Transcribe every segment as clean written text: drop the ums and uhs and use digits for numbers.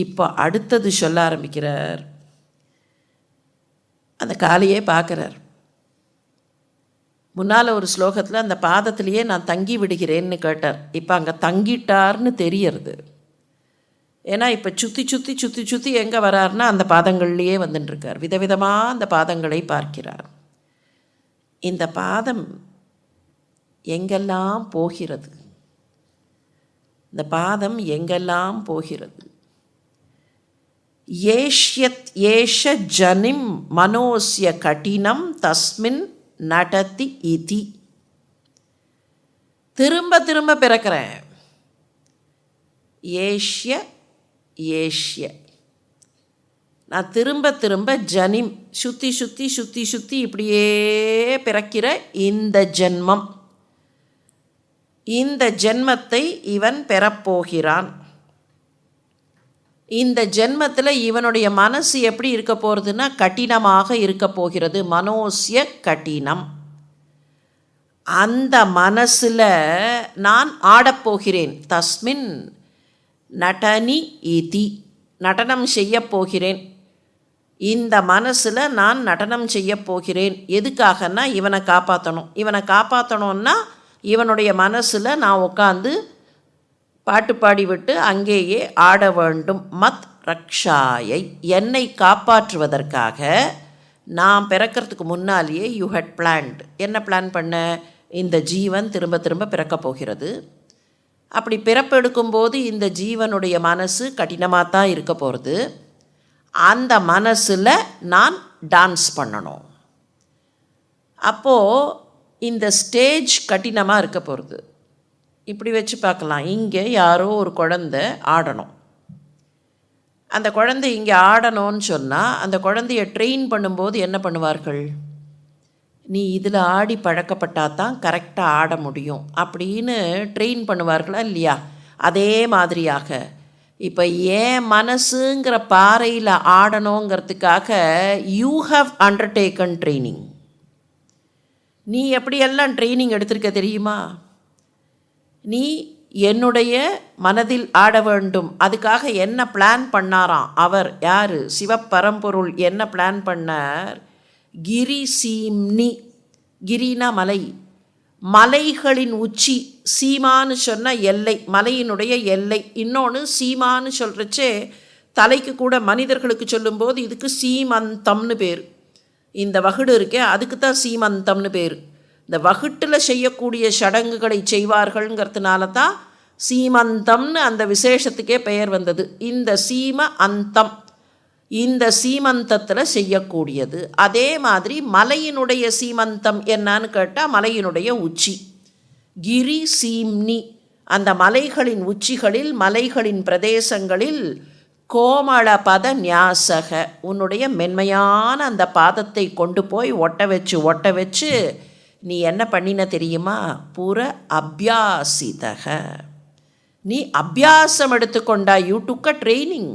இப்போ அடுத்தது சொல்ல ஆரம்பிக்கிறார். அந்த காலையே பார்க்குறார். முன்னால் ஒரு ஸ்லோகத்தில் அந்த பாதத்திலேயே நான் தங்கி விடுகிறேன்னு கேட்டார். இப்போ அங்கே தங்கிட்டார்னு தெரியறது. ஏன்னா இப்போ சுற்றி எங்கே வராருன்னா அந்த பாதங்கள்லேயே வந்துட்டுருக்கார். விதவிதமாக அந்த பாதங்களை பார்க்கிறார். இந்த பாதம் எங்கெல்லாம் போகிறது, இந்த பாதம் எங்கெல்லாம் போகிறது. ஏஷ்யத் ஏஷ ஜனிம் மனோஸ்ய கடினம் தஸ்மின் நடத்தி இதி. திரும்ப திரும்ப பிறக்கிறேன். ஏஷ்ய ஏஷ்ய நான் திரும்ப திரும்ப ஜனிம் சுற்றி இப்படியே பிறக்கிற இந்த ஜென்மம், இந்த ஜென்மத்தை இவன் பெறப்போகிறான். இந்த ஜென்மத்தில் இவனுடைய மனசு எப்படி இருக்க போகிறதுன்னா கடினமாக இருக்க போகிறது. மனோஸ்ய கடினம். அந்த மனசில் நான் ஆடப்போகிறேன். தஸ்மின் நடனி இதி, நடனம் செய்ய போகிறேன். இந்த மனசில் நான் நடனம் செய்ய போகிறேன். எதுக்காகனா இவனை காப்பாற்றணும். இவனை காப்பாற்றணுன்னா இவனுடைய மனசில் நான் உட்காந்து பாட்டு பாடிவிட்டு அங்கேயே ஆட வேண்டும். மத் ரக்ஷாயை, என்னை காப்பாற்றுவதற்காக நான் பிறக்கிறதுக்கு முன்னாலேயே யூ ஹட் பிளான்ட். என்ன பிளான் பண்ண? இந்த ஜீவன் திரும்ப திரும்ப பிறக்கப் போகிறது. அப்படி பிறப்பெடுக்கும்போது இந்த ஜீவனுடைய மனசு கடினமாக தான் இருக்க போகிறது. அந்த மனசில் நான் டான்ஸ் பண்ணணும். அப்போது இந்த ஸ்டேஜ் கடினமாக இருக்க போகிறது. இப்படி வச்சு பார்க்கலாம். இங்கே யாரோ ஒரு குழந்தை ஆடணும். அந்த குழந்தை இங்கே ஆடணும்னு சொன்னால் அந்த குழந்தைய ட்ரெயின் பண்ணும்போது என்ன பண்ணுவார்கள்? நீ இதில் ஆடி பழக்கப்பட்டால் தான் கரெக்டாக ஆட முடியும் அப்படின்னு ட்ரெயின் பண்ணுவார்களா இல்லையா? அதே மாதிரியாக இப்போ ஏன் மனசுங்கிற பாறையில் ஆடணுங்கிறதுக்காக யூ ஹவ் அண்டர்டேக்கன் ட்ரைனிங். நீ எப்படியெல்லாம் ட்ரைனிங் எடுத்திருக்க தெரியுமா? நீ என்னுடைய மனதில் ஆட வேண்டும். அதுக்காக என்ன பிளான் பண்ணாராம் அவர்? யார்? சிவபரம்பொருள் என்ன பிளான் பண்ணார்? கிரி சீம்னி. கிரினா மலை, மலைகளின் உச்சி. சீமான்னு சொன்னால் எல்லை, மலையினுடைய எல்லை. இன்னொன்று சீமான்னு சொல்கிறச்சே தலைக்கு கூட மனிதர்களுக்கு சொல்லும்போது இதுக்கு சீமந்தம்னு பேர். இந்த வகுடு இருக்கே அதுக்கு தான் சீமந்தம்னு பேர். இந்த வகுட்டில் செய்யக்கூடிய சடங்குகளை செய்வார்கள்ங்கிறதுனால தான் சீமந்தம்னு அந்த விசேஷத்துக்கே பெயர் வந்தது. இந்த சீம அந்தம், இந்த சீமந்தத்தில் செய்யக்கூடியது. அதே மாதிரி மலையினுடைய சீமந்தம் என்னான்னு கேட்டால் மலையினுடைய உச்சி. கிரி சீம்னி, அந்த மலைகளின் உச்சிகளில், மலைகளின் பிரதேசங்களில் கோமள பத ஞாசக, உன்னுடைய மென்மையான அந்த பாதத்தை கொண்டு போய் ஒட்ட வச்சு நீ என்ன பண்ணின தெரியுமா? புற அபியாசிதக, நீ அபியாசம் எடுத்துக்கொண்டா. You took a training.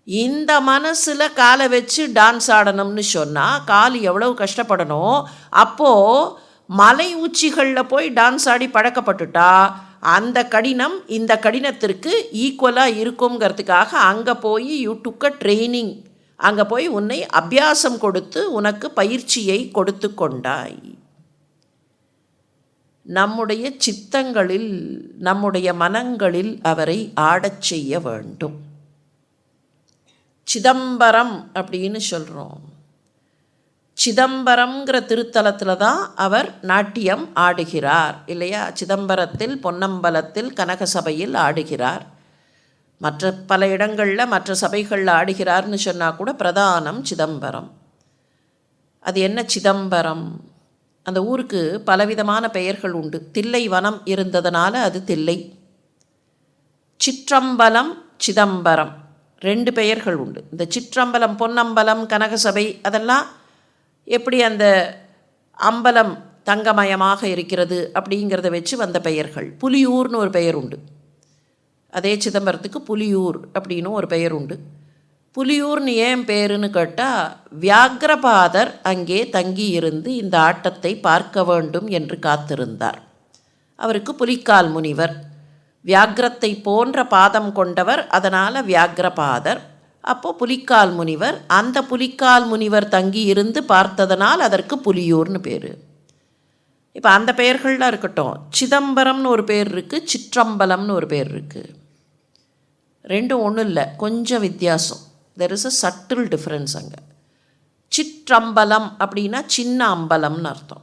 இந்த மனசில் காலை வச்சு டான்ஸ் ஆடணும்னு சொன்னால் கால் எவ்வளவு கஷ்டப்படணும். அப்போது மலை உச்சிகளில் போய் டான்ஸ் ஆடி பழக்கப்பட்டுட்டா அந்த கடினம் இந்த கடினத்திற்கு ஈக்குவலாக இருக்குங்கிறதுக்காக அங்கே போய் யூ டுக் அ ட்ரைனிங். அங்கே போய் உன்னை அபியாசம் கொடுத்து உனக்கு பயிற்சியை கொடுத்து கொண்டாய். நம்முடைய சித்தங்களில், நம்முடைய மனங்களில் அவரை ஆடச் செய்ய வேண்டும். சிதம்பரம் அப்படின்னு சொல்கிறோம். சிதம்பரம்ங்கிற திருத்தலத்தில் தான் அவர் நாட்டியம் ஆடுகிறார் இல்லையா? சிதம்பரத்தில், பொன்னம்பலத்தில், கனக சபையில் ஆடுகிறார். மற்ற பல இடங்களில் மற்ற சபைகளில் ஆடுகிறார்னு சொன்னால் கூட பிரதானம் சிதம்பரம். அது என்ன சிதம்பரம்? அந்த ஊருக்கு பலவிதமான பெயர்கள் உண்டு. தில்லை வனம் இருந்ததுனால அது தில்லை. சிற்றம்பலம், சிதம்பரம், 2 பெயர்கள் உண்டு. இந்த சிற்றம்பலம், பொன்னம்பலம், கனகசபை அதெல்லாம் எப்படி அந்த அம்பலம் தங்கமயமாக இருக்கிறது அப்படிங்கிறத வச்சு வந்த பெயர்கள். புலியூர்னு ஒரு பெயர் உண்டு. அதே சிதம்பரத்துக்கு புலியூர் அப்படின்னு ஒரு பெயர் உண்டு. புலியூர்னு ஏன் பேருன்னு கேட்டால் வியாக்கிரபாதர் அங்கே தங்கி இருந்து இந்த ஆட்டத்தை பார்க்க வேண்டும் என்று காத்திருந்தார். அவருக்கு புலிக்கால் முனிவர். வியாக்ரத்தை போன்ற பாதம் கொண்டவர், அதனால் வியாக்ரபாதர். அப்போது புலிக்கால் முனிவர், அந்த புலிக்கால் முனிவர் தங்கி இருந்து பார்த்ததனால் அதற்கு புலியூர்னு பேர். இப்போ அந்த பெயர்கள்லாம் இருக்கட்டும். சிதம்பரம்னு ஒரு பேர் இருக்குது, சிற்றம்பலம்னு ஒரு பேர் இருக்குது. ரெண்டும் ஒன்றும் இல்லை, கொஞ்சம் வித்தியாசம். There is a subtle difference அங்கே. சிற்றம்பலம் அப்படின்னா சின்ன அம்பலம்னு அர்த்தம்.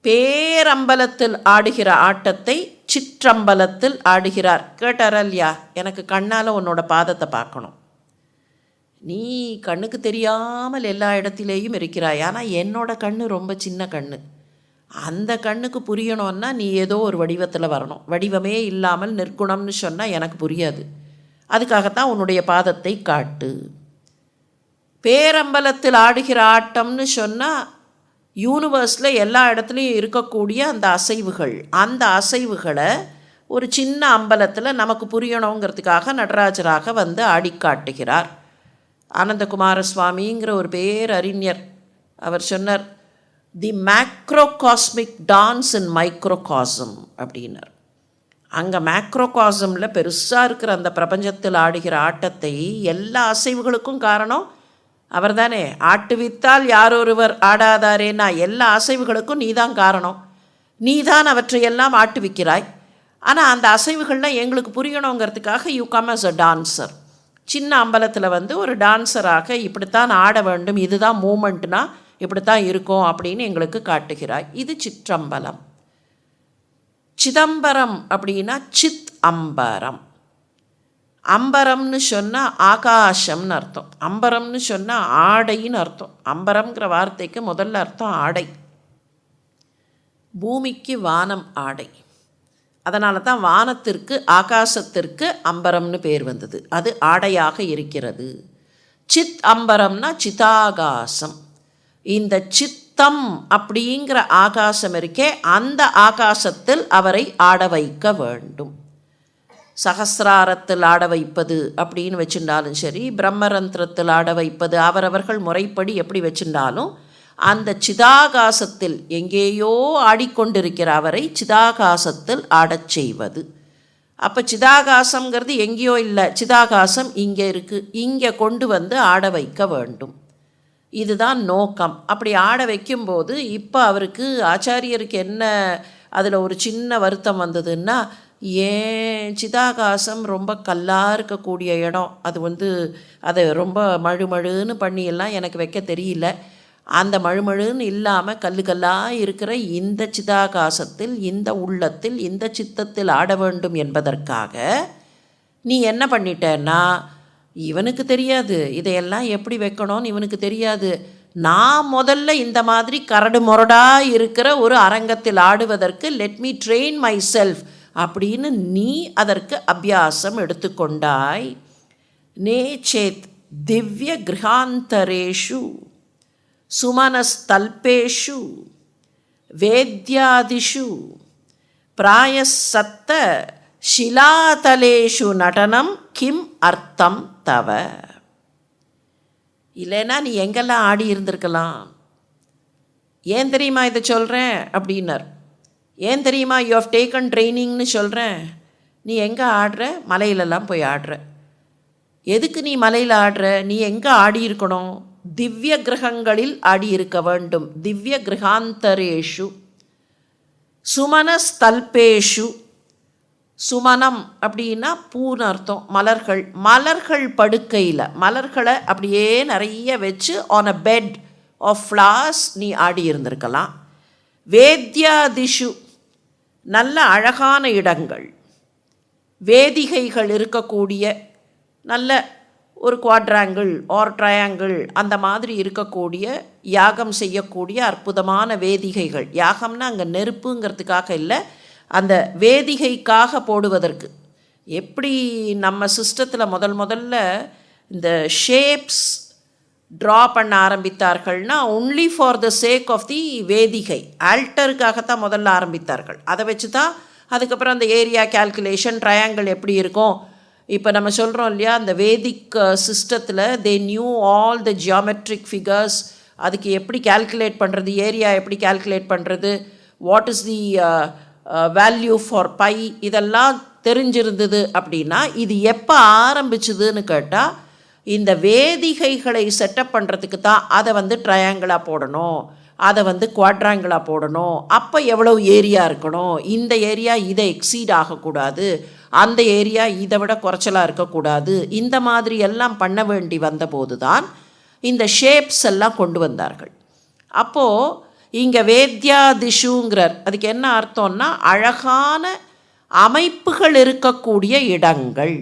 பேரம்பலத்தில் ஆடுகிற ஆட்டத்தை சிற்றம்பலத்தில் ஆடுகிறார். கேட்டாரல்யா, எனக்கு கண்ணால் உன்னோட பாதத்தை பார்க்கணும். நீ கண்ணுக்கு தெரியாமல் எல்லா இடத்திலேயும் இருக்கிறாய், ஆனால் என்னோட கண்ணு ரொம்ப சின்ன கண்ணு. அந்த கண்ணுக்கு புரியணும்னா நீ ஏதோ ஒரு வடிவத்தில் வரணும். வடிவமே இல்லாமல் நிற்குணம்னு சொன்னால் எனக்கு புரியாது. அதுக்காகத்தான் உன்னுடைய பாதத்தை காட்டு. பேரம்பலத்தில் ஆடுகிற ஆட்டம்னு சொன்னால் யூனிவர்ஸில் எல்லா இடத்துலையும் இருக்கக்கூடிய அந்த அசைவுகள், அந்த அசைவுகளை ஒரு சின்ன அம்பலத்தில் நமக்கு புரியணுங்கிறதுக்காக நடராஜராக வந்து ஆடிக்காட்டுகிறார். ஆனந்தகுமார சுவாமிங்கிற ஒரு பேரறிஞர் அவர் சொன்னார், தி மேக்ரோகாஸ்மிக் டான்ஸ் இன் மைக்ரோகாசம் அப்படின்னார். அங்கே மேக்ரோகாசமில் பெருசாக இருக்கிற அந்த பிரபஞ்சத்தில் ஆடுகிற ஆட்டத்தை, எல்லா அசைவுகளுக்கும் காரணம் அவர் தானே. ஆட்டுவித்தால் யாரொருவர் ஆடாதாரேனா, எல்லா அசைவுகளுக்கும் நீ தான் காரணம். நீ தான் அவற்றையெல்லாம் ஆட்டுவிக்கிறாய். ஆனால் அந்த அசைவுகள்லாம் எங்களுக்கு புரியணுங்கிறதுக்காக you come as a dancer. சின்ன அம்பலத்தில் வந்து ஒரு டான்ஸராக இப்படித்தான் ஆட வேண்டும், இதுதான் மூமெண்ட்னா இப்படித்தான் இருக்கும் அப்படின்னு எங்களுக்கு காட்டுகிறாய். இது சிற்றம்பலம். சிதம்பரம் அப்படின்னா சித் அம்பரம். அம்பரம்னு சொன்னால் ஆகாசம்னு அர்த்தம். அம்பரம்னு சொன்னால் ஆடைன்னு அர்த்தம். அம்பரம்ங்கிற வார்த்தைக்கு முதல்ல அர்த்தம் ஆடை. பூமிக்கு வானம் ஆடை. அதனால தான் வானத்திற்கு, ஆகாசத்திற்கு அம்பரம்னு பேர் வந்தது. அது ஆடையாக இருக்கிறது. சித் அம்பரம்னா சிதாகாசம். இந்த சித்தம் அப்படிங்கிற ஆகாசம் இருக்கே, அந்த ஆகாசத்தில் அவரை ஆட வைக்க வேண்டும். சகசிராரத்தில் ஆட வைப்பது அப்படின்னு வச்சுட்டாலும் சரி, பிரம்மரந்திரத்தில் ஆட வைப்பது, அவரவர்கள் முறைப்படி எப்படி வச்சுட்டாலும் அந்த சிதாகாசத்தில் எங்கேயோ ஆடிக்கொண்டிருக்கிற அவரை சிதாகாசத்தில் ஆடச் செய்வது. அப்போ சிதாகாசங்கிறது எங்கேயோ இல்லை, சிதாகாசம் இங்கே இருக்குது, இங்கே கொண்டு வந்து ஆட வைக்க வேண்டும். இதுதான் நோக்கம். அப்படி ஆட வைக்கும்போது இப்போ அவருக்கு, ஆச்சாரியருக்கு என்ன அதில் ஒரு சின்ன வருத்தம் வந்ததுன்னா, ஏன் சிதாகாசம் ரொம்ப கல்லாக இருக்கக்கூடிய இடம், அது வந்து அதை ரொம்ப மழுமழுன்னு பண்ணியெல்லாம் எனக்கு வைக்க தெரியல. அந்த மழுமழுன்னு இல்லாமல் கல்லு கல்லாக இருக்கிற இந்த சிதாகாசத்தில், இந்த உள்ளத்தில், இந்த சித்தத்தில் ஆட வேண்டும் என்பதற்காக நீ என்ன பண்ணிட்டேன்னா, இவனுக்கு தெரியாது இதையெல்லாம் எப்படி வைக்கணும்னு, இவனுக்கு தெரியாது. நான் முதல்ல இந்த மாதிரி கரடு முரடாக இருக்கிற ஒரு அரங்கத்தில் ஆடுவதற்கு let me train myself அப்படின்னு நீ அதற்கு அபியாசம் எடுத்துக்கொண்டாய். நே சேத் திவ்ய கிரகாந்தரேஷு சுமனஸ்தல்பேஷு வேத்யாதிஷு பிராயசத்த ஷிலாதலேஷு நடனம் கிம் அர்த்தம் தவ. இல்லைன்னா நீ எங்கெல்லாம் ஆடி இருந்திருக்கலாம். ஏன் தெரியுமா இதை சொல்கிறேன் அப்படின்னார். ஏன் தெரியுமா யூ ஹவ் டேக்கன் ட்ரைனிங்னு சொல்கிறேன். நீ எங்கே ஆடுற? மலையிலெல்லாம் போய் ஆடுற. எதுக்கு நீ மலையில் ஆடுற? நீ எங்கே ஆடி இருக்கணும்? திவ்ய கிரகங்களில் ஆடியிருக்க வேண்டும். திவ்ய கிரகாந்தரேஷு சுமனஸ்தல்பேஷு. சுமனம் அப்படின்னா பூன்னு அர்த்தம், மலர்கள். மலர்கள் படுக்கையில் மலர்களை அப்படியே நிறைய வச்சு on a bed of flowers நீ ஆடி இருந்திருக்கலாம். வேத்யாதிஷு நல்ல அழகான இடங்கள், வேதிகைகள் இருக்கக்கூடிய நல்ல ஒரு குவாட்ராங்கிள் ஆர் ட்ரையாங்கிள் அந்த மாதிரி இருக்கக்கூடிய, யாகம் செய்யக்கூடிய அற்புதமான வேதிகைகள். யாகம்னா அங்கே நெருப்புங்கிறதுக்காக இல்லை, அந்த வேதிகைக்காக போடுவதற்கு. எப்படி நம்ம சிஸ்டத்தில் முதல்ல இந்த ஷேப்ஸ் ட்ரா பண்ண ஆரம்பித்தார்கள்னா only for the sake of the வேதிகை, ஆல்டருக்காகத்தான் முதல்ல ஆரம்பித்தார்கள். அதை வச்சு தான் அதுக்கப்புறம் அந்த ஏரியா கேல்குலேஷன், ட்ரையாங்கிள் எப்படி இருக்கும். இப்போ நம்ம சொல்கிறோம் இல்லையா, அந்த வேதிக் சிஸ்டத்தில் they knew all the geometric figures. அதுக்கு எப்படி கேல்குலேட் பண்ணுறது, ஏரியா எப்படி கேல்குலேட் பண்ணுறது, what is the value for pi, இதெல்லாம் தெரிஞ்சிருந்தது அப்படின்னா இது எப்போ ஆரம்பிச்சுதுன்னு கேட்டால், இந்த வேதிகைகளை செட்டப் பண்ணுறதுக்கு தான் அதை ட்ரையாங்கிளாக போடணும், அதை குவாட்ராங்கிளாக போடணும், அப்போ எவ்வளவு ஏரியா இருக்கணும், இந்த ஏரியா இதை எக்ஸீட் ஆகக்கூடாது, அந்த ஏரியா இதை விட குறைச்சலாக இருக்கக்கூடாது, இந்த மாதிரி எல்லாம் பண்ண வேண்டி வந்தபோது தான் இந்த ஷேப்ஸ் எல்லாம் கொண்டு வந்தார்கள். அப்போது இங்கே வேத்யாதிஷுங்கிறார். அதுக்கு என்ன அர்த்தம்னா அழகான அமைப்புகள் இருக்கக்கூடிய இடங்கள்.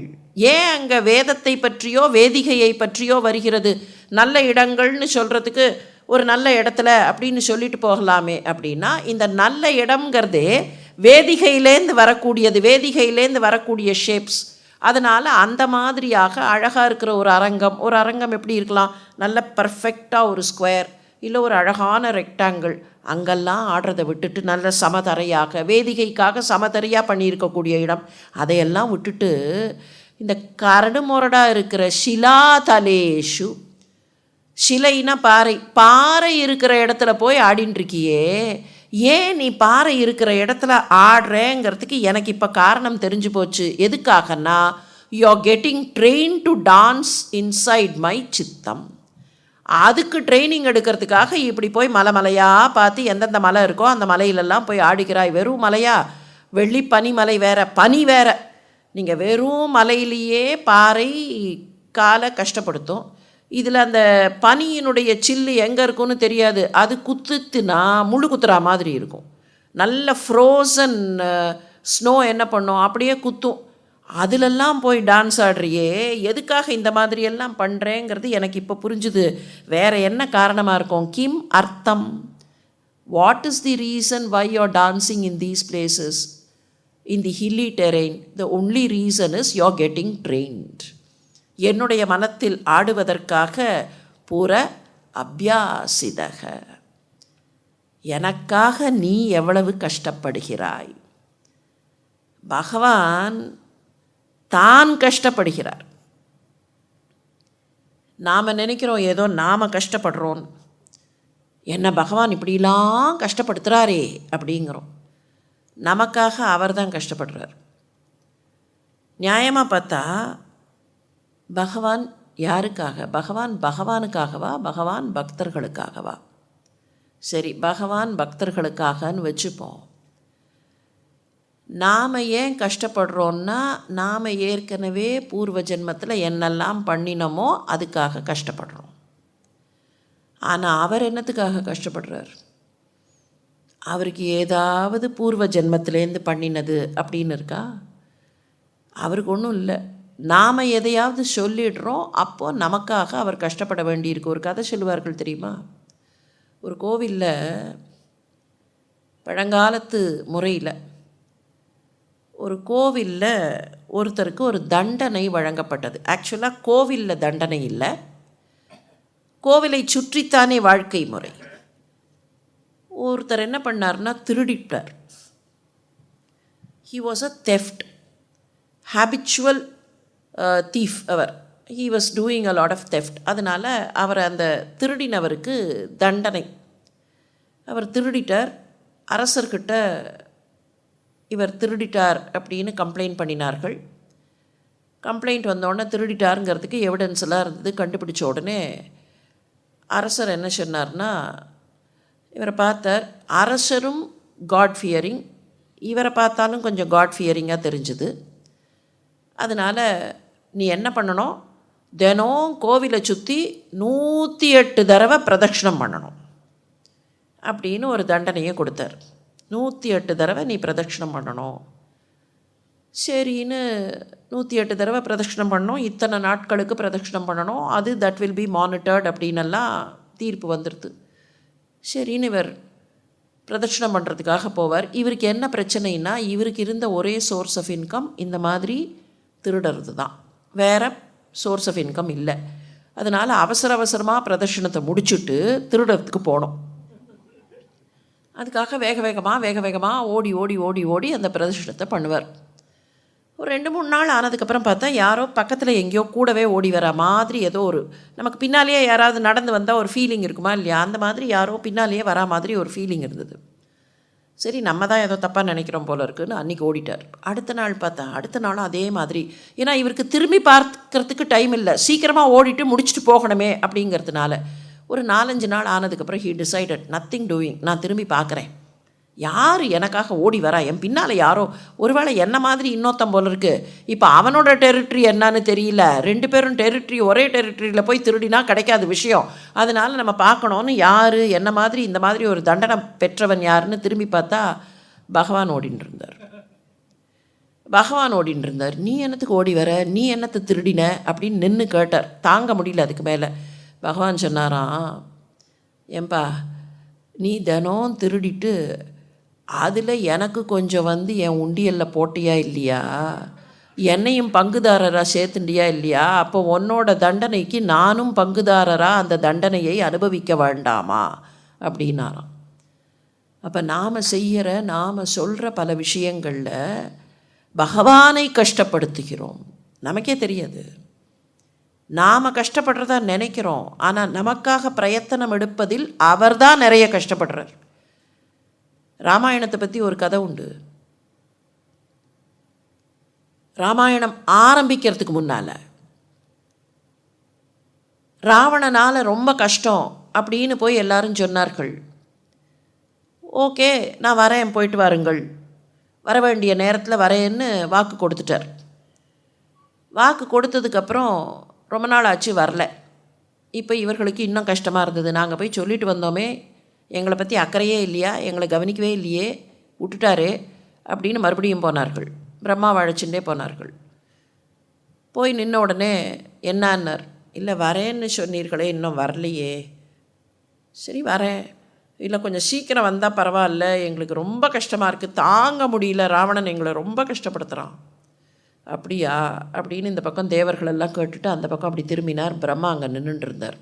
ஏன் அங்கே வேதத்தை பற்றியோ வேதிகையை பற்றியோ வருகிறது? நல்ல இடங்கள்னு சொல்கிறதுக்கு ஒரு நல்ல இடத்துல அப்படின்னு சொல்லிட்டு போகலாமே அப்படின்னா, இந்த நல்ல இடம்ங்கிறதே வேதிகையிலேருந்து வரக்கூடியது, வேதிகையிலேருந்து வரக்கூடிய ஷேப்ஸ். அதனால் அந்த மாதிரியாக அழகாக இருக்கிற ஒரு அரங்கம் எப்படி இருக்கலாம்? நல்ல பர்ஃபெக்டாக ஒரு ஸ்கொயர் இல்லை ஒரு அழகான ரெக்டாங்கிள், அங்கெல்லாம் ஆடுறதை விட்டுட்டு நல்ல சமதரையாக, வேதிகைக்காக சமதரையாக பண்ணியிருக்கக்கூடிய இடம், அதையெல்லாம் விட்டுட்டு இந்த கரடு முரடாக இருக்கிற ஷிலாதலேஷு, ஷிலைனா பாறை, பாறை இருக்கிற இடத்துல போய் ஆடின்ட்டுருக்கியே, ஏன் நீ பாறை இருக்கிற இடத்துல ஆடுறேங்கிறதுக்கு எனக்கு இப்போ காரணம் தெரிஞ்சு போச்சு. எதுக்காகனா, you are getting train to dance inside my சித்தம். அதுக்கு ட்ரைனிங் எடுக்கிறதுக்காக இப்படி போய் மலையாக பார்த்து எந்தெந்த மலை இருக்கோ அந்த மலையிலெல்லாம் போய் ஆடிக்கிறாய். வெறும் மலையா? வெள்ளி பனிமலை வேற, பனி வேற. நீங்கள் வெறும் மலையிலேயே பாறை காலை கஷ்டப்படுத்தும். இதில் அந்த பனியினுடைய சில்லு எங்கே இருக்குன்னு தெரியாது. அது குத்துத்துனா முள்ளு குத்துறா மாதிரி இருக்கும். நல்ல ஃப்ரோசன் ஸ்னோ என்ன பண்ணும், அப்படியே குத்தும். அதிலெல்லாம் போய் டான்ஸ் ஆடுறியே, எதுக்காக இந்த மாதிரியெல்லாம் பண்ணுறேங்கிறது எனக்கு இப்போ புரிஞ்சுது. வேறு என்ன காரணமாக இருக்கும்? கிம் அர்த்தம்? What is the reason why you are dancing in these places, in the hilly terrain? The only reason is you are getting trained. என்னுடைய மனத்தில் ஆடுவதற்காக புற அபியாசிதக, எனக்காக நீ எவ்வளவு கஷ்டப்படுகிறாய். பகவான் தான் கஷ்டப்படுகிறார். நாம் நினைக்கிறோம் ஏதோ நாம் கஷ்டப்படுறோம், என்ன பகவான் இப்படிலாம் கஷ்டப்படுத்துகிறாரே அப்படிங்கிறோம். நமக்காக அவர் தான் கஷ்டப்படுறார். நியாயமாக பார்த்தா பகவான் யாருக்காக? பகவானுக்காகவா, பகவான் பக்தர்களுக்காகவா? சரி, பகவான் பக்தர்களுக்காகன்னு வச்சுப்போம். நாம் ஏன் கஷ்டப்படுறோன்னா, நாம் ஏற்கனவே பூர்வ ஜென்மத்தில் என்னெல்லாம் பண்ணினோமோ அதுக்காக கஷ்டப்படுறோம். ஆனால் அவர் என்னத்துக்காக கஷ்டப்படுறார்? அவருக்கு ஏதாவது பூர்வ ஜென்மத்திலேருந்து பண்ணினது அப்படின்னு இருக்கா? அவருக்கு ஒன்றும் இல்லை. நாம் எதையாவது சொல்லிடுறோம், அப்போது நமக்காக அவர் கஷ்டப்பட வேண்டியிருக்கு. ஒரு கதை சொல்லுவார்கள் தெரியுமா? ஒரு கோவிலில் பழங்காலத்து முறையில் ஒரு கோவிலில் ஒருத்தருக்கு ஒரு தண்டனை வழங்கப்பட்டது. ஆக்சுவலாக கோவிலில் தண்டனை இல்லை, கோவிலை சுற்றித்தானே வாழ்க்கை முறை. ஒருத்தர் என்ன பண்ணார்னா திருடிட்டார். He was a theft, habitual thief. He was doing a lot of theft. அதனால் அவர் அந்த திருடினவருக்கு தண்டனை. அவர் திருடிட்டார். அரசர்கிட்ட இவர் திருடிட்டார் அப்படின்னு கம்ப்ளைண்ட் பண்ணினார்கள். கம்ப்ளைண்ட் வந்தோடனே திருடிட்டாருங்கிறதுக்கு எவிடன்ஸ் எல்லாம் இருந்தது. கண்டுபிடிச்ச உடனே அரசர் என்ன சொன்னார்னா, இவரை பார்த்தார். அரசரும் காட் ஃபியரிங், இவரை பார்த்தாலும் கொஞ்சம் காட் ஃபியரிங்காக தெரிஞ்சுது. அதனால் நீ என்ன பண்ணணும், தினம் கோவிலை சுற்றி 108 தடவை பிரதட்சணம் பண்ணணும் அப்படின்னு ஒரு தண்டனையை கொடுத்தார். 108 தடவை நீ பிரதட்சணம் பண்ணணும். சரின்னு 108 தடவை பிரதட்சணம் பண்ணணும், இத்தனை நாட்களுக்கு பிரதட்சணம் பண்ணணும், அது தட் வில் பி மானிட்டர்ட் அப்படின்னெல்லாம் தீர்ப்பு வந்துடுது. சரின்னு இவர் பிரதட்சணம் பண்ணுறதுக்காக போவார். இவருக்கு என்ன பிரச்சனைனா, இவருக்கு இருந்த ஒரே சோர்ஸ் ஆஃப் இன்கம் இந்த மாதிரி திருடுறது தான், வேறு சோர்ஸ் ஆஃப் இன்கம் இல்லை. அதனால் அவசரமாக பிரதட்சணத்தை முடிச்சுட்டு திருடுறதுக்கு போனோம். அதுக்காக வேக வேகமாக ஓடி அந்த பிரதட்சணத்தை பண்ணுவார். ஒரு 2-3 நாள் ஆனதுக்கப்புறம் பார்த்தா யாரோ பக்கத்தில் எங்கேயோ கூடவே ஓடி வர மாதிரி, ஏதோ ஒரு நமக்கு பின்னாலேயே யாராவது நடந்து வந்தால் ஒரு ஃபீலிங் இருக்குமா இல்லையா, அந்த மாதிரி யாரோ பின்னாலேயே வரா மாதிரி ஒரு ஃபீலிங் இருந்தது. சரி நம்ம தான் ஏதோ தப்பாக நினைக்கிறோம் போல இருக்குன்னு அன்றைக்கி ஓடிட்டார். அடுத்த நாள் பார்த்தா அடுத்த நாளும் அதே மாதிரி. ஏன்னா இவருக்கு திரும்பி பார்க்கறதுக்கு டைம் இல்லை, சீக்கிரமாக ஓடிட்டு முடிச்சுட்டு போகணுமே அப்படிங்கிறதுனால. ஒரு 4-5 நாள் ஆனதுக்கப்புறம் ஹீ டிசைடட் நத்திங் டூயிங், நான் திரும்பி பார்க்குறேன், யார் எனக்காக ஓடி வரா, என் பின்னால் யாரோ, ஒருவேளை என்ன மாதிரி இன்னொருத்தம் போல இருக்குது, இப்போ அவனோட டெரிட்டரி என்னன்னு தெரியல, 2 பேரும் டெரிட்டரி ஒரே டெரிட்டரியில் போய் திருடினா கிடைக்காத விஷயம், அதனால் நம்ம பார்க்கணுன்னு யார் என்ன மாதிரி இந்த மாதிரி ஒரு தண்டனை பெற்றவன் யாருன்னு திரும்பி பார்த்தா பகவான் ஓடின்னு இருந்தார். பகவான் ஓடின்னு இருந்தார். நீ என்னத்துக்கு ஓடி வர, நீ என்னத்தை திருடின அப்படின்னு நின்று கேட்டார். தாங்க முடியல அதுக்கு மேலே. பகவான் சொன்னாராம், ஏன்பா நீ தினம் திருடிட்டு அதில் எனக்கு கொஞ்சம் என் உண்டியலில் போட்டியா இல்லையா, என்னையும் பங்குதாரராக சேர்த்துண்டியா இல்லையா, அப்போ உன்னோட தண்டனைக்கு நானும் பங்குதாரராக அந்த தண்டனையை அனுபவிக்க வேண்டாமா அப்படின்னாராம். அப்போ நாம் சொல்கிற பல விஷயங்களில் பகவானை கஷ்டப்படுத்துகிறோம், நமக்கே தெரியாது. நாம் கஷ்டப்படுறதா நினைக்கிறோம், ஆனால் நமக்காக பிரயத்தனம் எடுப்பதில் அவர்தான் நிறைய கஷ்டப்படுறார். ராமாயணத்தை பற்றி ஒரு கதை உண்டு. ராமாயணம் ஆரம்பிக்கிறதுக்கு முன்னால் ராவணனால் ரொம்ப கஷ்டம் அப்படின்னு போய் எல்லாரும் சொன்னார்கள். ஓகே நான் வரேன், போயிட்டு வாருங்கள், வர வேண்டிய நேரத்தில் வரேன்னு வாக்கு கொடுத்துட்டார். வாக்கு கொடுத்ததுக்கப்புறம் ரொம்ப நாள் ஆச்சு வரல. இப்போ இவர்களுக்கு இன்னும் கஷ்டமாக இருந்தது. நாங்கள் போய் சொல்லிட்டு வந்தோமே, எங்களை பற்றி அக்கறையே இல்லையா, எங்களை கவனிக்கவே இல்லையே, விட்டுட்டாரே அப்படின்னு மறுபடியும் போனார்கள். பிரம்மா அழைச்சுட்டே போனார்கள். போய் நின்ன உடனே என்னான்னார், இல்லை வரேன்னு சொன்னீர்களே இன்னும் வரலையே. சரி வரேன், இல்லை கொஞ்சம் சீக்கிரம் வந்தால் பரவாயில்ல, எங்களுக்கு ரொம்ப கஷ்டமாக இருக்குது, தாங்க முடியல, ராவணன் எங்களை ரொம்ப கஷ்டப்படுத்துகிறான். அப்படியா அப்படின்னு இந்த பக்கம் தேவர்களெல்லாம் கேட்டுட்டு அந்த பக்கம் அப்படி திரும்பினார். பிரம்மா அங்கே நின்றுட்டு இருந்தார்.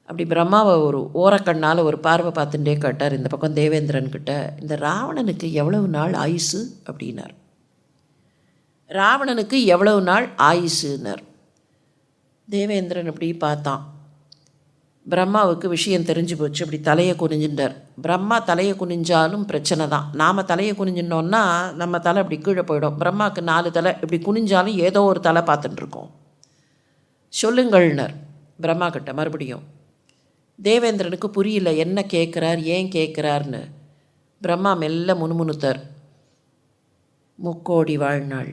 அப்படி பிரம்மாவை ஒரு ஓரக்கண்ணால் ஒரு பார்வை பார்த்துட்டே கேட்டார் இந்த பக்கம் தேவேந்திரன்கிட்ட, இந்த ராவணனுக்கு எவ்வளவு நாள் ஆயுசு அப்படின்னார். ராவணனுக்கு எவ்வளவு நாள் ஆயுசுன்னார். தேவேந்திரன் அப்படி பார்த்தான். பிரம்மாவுக்கு விஷயம் தெரிஞ்சு போச்சு. அப்படி தலையை குனிஞ்சின்றார். பிரம்மா தலையை குனிஞ்சாலும் பிரச்சனை தான். நாம் தலையை குனிஞ்சினோன்னா நம்ம தலை அப்படி கீழே போயிடும். பிரம்மாவுக்கு 4 தலை, இப்படி குனிஞ்சாலும் ஏதோ ஒரு தலை பார்த்துட்டுருக்கோம். சொல்லுங்கள்னர் பிரம்மா கிட்ட மறுபடியும். தேவேந்திரனுக்கு புரியல என்ன கேட்குறார், ஏன் கேட்குறார்னு. பிரம்மா மெல்ல முணுமுணுத்தார். 3 கோடி வாழ்நாள்,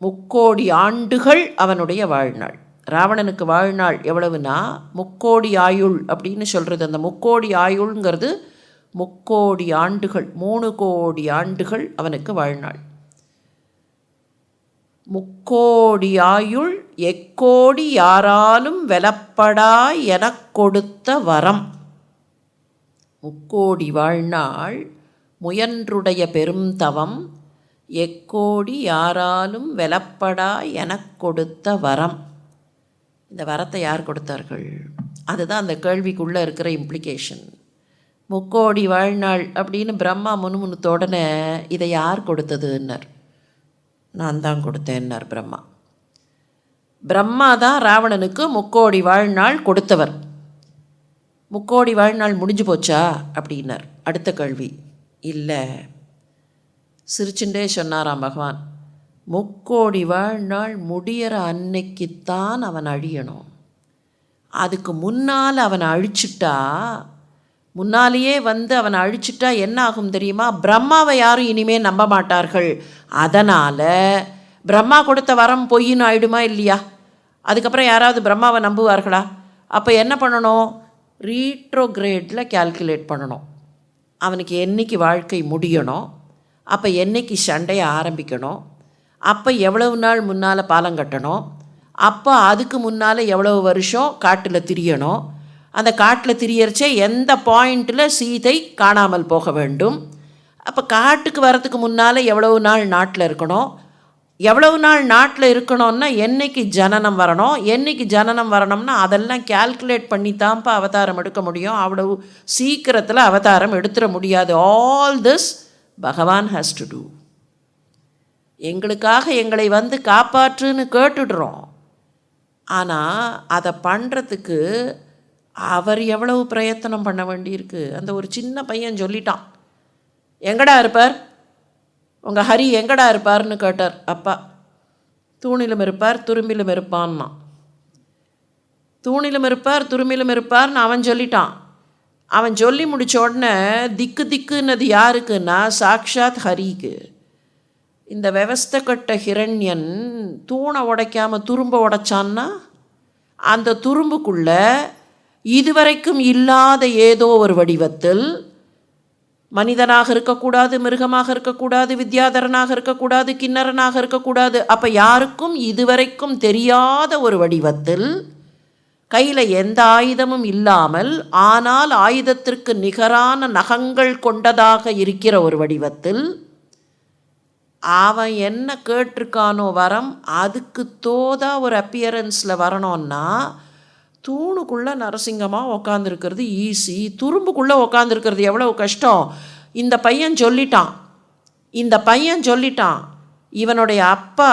3 கோடி ஆண்டுகள் அவனுடைய வாழ்நாள். ராவணனுக்கு வாழ்நாள் எவ்வளவுனா 3 கோடி ஆயுள் அப்படின்னு சொல்கிறது. அந்த 3 கோடி ஆயுள்ங்கிறது 3 கோடி ஆண்டுகள், 3 கோடி ஆண்டுகள் அவனுக்கு வாழ்நாள். 3 கோடி ஆயுள் எக்கோடி யாராலும் வெலப்படா எனக் கொடுத்த வரம். 3 கோடி வாழ்நாள் முயன்றுடைய பெரும் தவம், எக்கோடி யாராலும் வெலப்படா எனக் கொடுத்த வரம். இந்த வரத்தை யார் கொடுத்தார்கள்? அதுதான் அந்த கேள்விக்குள்ளே இருக்கிற இம்ப்ளிகேஷன். 3 கோடி வாழ்நாள் அப்படின்னு பிரம்மா முணுமுணுத்தோடனே இதை யார் கொடுத்ததுன்னார். நான் தான் கொடுத்தேன்னார் பிரம்மா. பிரம்மா தான் ராவணனுக்கு 3 கோடி வாழ்நாள் கொடுத்தவர். 3 கோடி வாழ்நாள் முடிஞ்சு போச்சா அப்படின்னார். அடுத்த கேள்வி. இல்லை, சிரிச்சுண்டே சொன்னாராம் பகவான், 3 கோடி வாழ்நாள் முடிகிற அன்னைக்குத்தான் அவன் அழியணும். அதுக்கு முன்னால் அவனை அழிச்சிட்டா, முன்னாலேயே அவனை அழிச்சிட்டா என்ன ஆகும் தெரியுமா? பிரம்மாவை யாரும் இனிமேல் நம்ப மாட்டார்கள். அதனால் பிரம்மா கொடுத்த வரம் பொய்ன்னு ஆயிடுமா இல்லையா? அதுக்கப்புறம் யாராவது பிரம்மாவை நம்புவார்களா? அப்போ என்ன பண்ணணும்? ரீட்ரோகிரேடில் கால்குலேட் பண்ணணும். அவனுக்கு என்றைக்கு வாழ்க்கை முடியணும், அப்போ என்றைக்கு சண்டையை ஆரம்பிக்கணும், அப்போ எவ்வளவு நாள் முன்னால் பாலம் கட்டணும், அப்போ அதுக்கு முன்னால் எவ்வளவு வருஷம் காட்டில் திரியணும், அந்த காட்டில் திரியறச்சே எந்த பாயிண்டில் சீதை காணாமல் போக வேண்டும், அப்போ காட்டுக்கு வரத்துக்கு முன்னால் எவ்வளவு நாள் நாட்டில் இருக்கணும், எவ்வளவு நாள் நாட்டில் இருக்கணும்னா என்றைக்கு ஜனனம் வரணும், என்றைக்கு ஜனனம் வரணும்னா அதெல்லாம் கால்குலேட் பண்ணி தான்ப்பா அவதாரம் எடுக்க முடியும். அவ்வளவு சீக்கிரத்தில் அவதாரம் எடுத்துட முடியாது. ஆல் திஸ் பகவான் ஹேஸ் டு டூ. எங்களுக்காக எங்களை காப்பாற்றுன்னு கேட்டுடுறோம். ஆனால் அதை பண்ணுறதுக்கு அவர் எவ்வளவு பிரயத்தனம் பண்ண வேண்டியிருக்கு. அந்த ஒரு சின்ன பையன் சொல்லிட்டான், எங்கடா இருப்பார், உங்கள் ஹரி எங்கடா இருப்பார்னு கேட்டார் அப்பா. தூணிலும் இருப்பார் துரும்பிலும் இருப்பான்னா. தூணிலும் இருப்பார் துரும்பிலும் இருப்பார்னு அவன் சொல்லிட்டான். அவன் சொல்லி முடித்த உடனே திக்கு திக்குன்னது யாருக்குன்னா சாக்ஷாத் ஹரிக்கு. இந்த விவஸ்தை கட்ட ஹிரண்யன் தூணை உடைக்காமல் துரும்ப உடைச்சான்னா அந்த துரும்புக்குள்ள இதுவரைக்கும் இல்லாத ஏதோ ஒரு வடிவத்தில், மனிதனாக இருக்கக்கூடாது, மிருகமாக இருக்கக்கூடாது, வித்யாதரனாக இருக்கக்கூடாது, கிண்ணறனாக இருக்கக்கூடாது, அப்போ யாருக்கும் இதுவரைக்கும் தெரியாத ஒரு வடிவத்தில், கையில் எந்த ஆயுதமும் இல்லாமல் ஆனால் ஆயுதத்திற்கு நிகரான நகங்கள் கொண்டதாக இருக்கிற ஒரு வடிவத்தில் அவன் என்ன கேட்டிருக்கானோ வரம், அதுக்கு தோதா ஒரு அப்பியரன்ஸில் வரணும்னா தூணுக்குள்ளே நரசிங்கமாக உக்காந்துருக்கிறது ஈஸி, துரும்புக்குள்ளே உக்காந்துருக்கிறது எவ்வளோ கஷ்டம். இந்த பையன் சொல்லிட்டான் இவனுடைய அப்பா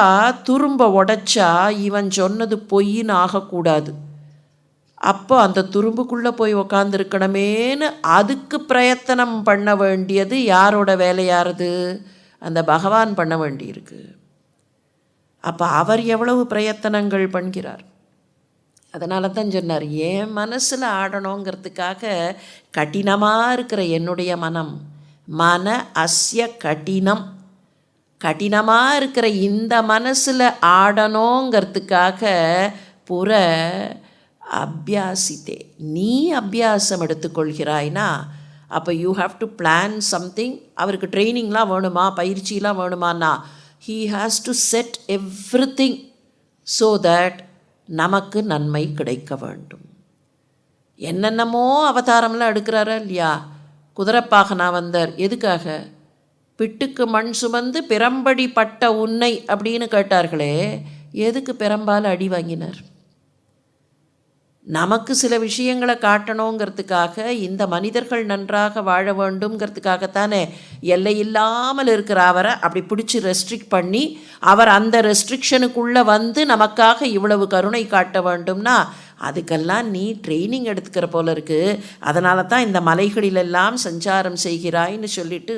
துரும்ப உடைச்சா இவன் சொன்னது பொய்ன்னு ஆகக்கூடாது, அப்போ அந்த துரும்புக்குள்ளே போய் உக்காந்துருக்கணுமேனு அதுக்கு பிரயத்தனம் பண்ண வேண்டியது யாரோட வேலையாருது, அந்த பகவான் பண்ண வேண்டியிருக்கு. அப்போ அவர் எவ்வளவு பிரயத்தனங்கள் பண்ணுகிறார். அதனால தான் சொன்னார், என் மனசில் ஆடணுங்கிறதுக்காக கடினமாக இருக்கிற என்னுடைய மன அஸ்ய கடினம், கடினமாக இருக்கிற இந்த மனசில் ஆடணுங்கிறதுக்காக புற அபியாசித்தே, நீ அபியாசம் எடுத்துக்கொள்கிறாய்னா அப்போ you have to plan something. அவருக்கு ட்ரைனிங்லாம் வேணுமா, பயிற்சியெலாம் வேணுமான்னா he has to set everything so that நமக்கு நன்மை கிடைக்க வேண்டும். என்னென்னமோ அவதாரம்லாம் எடுக்கிறாரா இல்லையா. குதிரைப்பாகனா வந்தார் எதுக்காக, பிட்டுக்கு மண் சுமந்து பிறம்படி பட்ட உன்னை அப்படின்னு கேட்டார்களே, எதுக்கு பெரம்பால் அடி வாங்கினார்? நமக்கு சில விஷயங்களை காட்டணுங்கிறதுக்காக, இந்த மனிதர்கள் நன்றாக வாழ வேண்டும்ங்கிறதுக்காகத்தானே எல்லை இல்லாமல் இருக்கிற அவரை அப்படி பிடிச்சி ரெஸ்ட்ரிக்ட் பண்ணி அவர் அந்த ரெஸ்ட்ரிக்ஷனுக்குள்ளே வந்து நமக்காக இவ்வளவு கருணை காட்ட வேண்டும்னா அதுக்கெல்லாம் நீ ட்ரைனிங் எடுத்துக்கிற போல இருக்குது. அதனால தான் இந்த மலைகளிலெல்லாம் சஞ்சாரம் செய்கிறாய்ன்னு சொல்லிட்டு